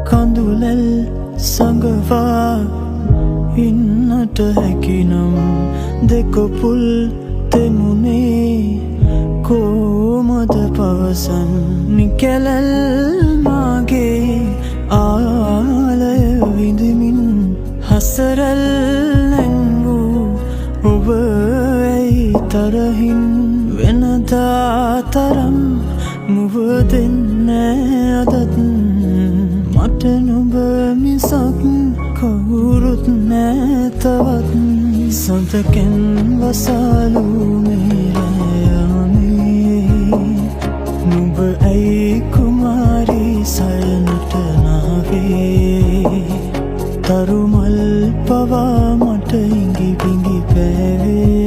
කඳුලැල් සඟවා ඉන්නට හැකිනම් දෙකොපුල් තෙමුණේ කොමද පවසන් නිකැලැල් මාගේ ආලය විඳමින් හසරැල් නැංගූ ඔබ ඇයි තරහින් වෙනදා තරම් මුව දෙන්න අදත් මට නුඹ මිසක් කවුරුත් නෑ තවත් සඳකෙන් වසාලු මේරයමේ නුඹ ඇයි කුමාරී සයනට නාවේ තරුමල් පවා මට ඉඟි බිඟි පැවේ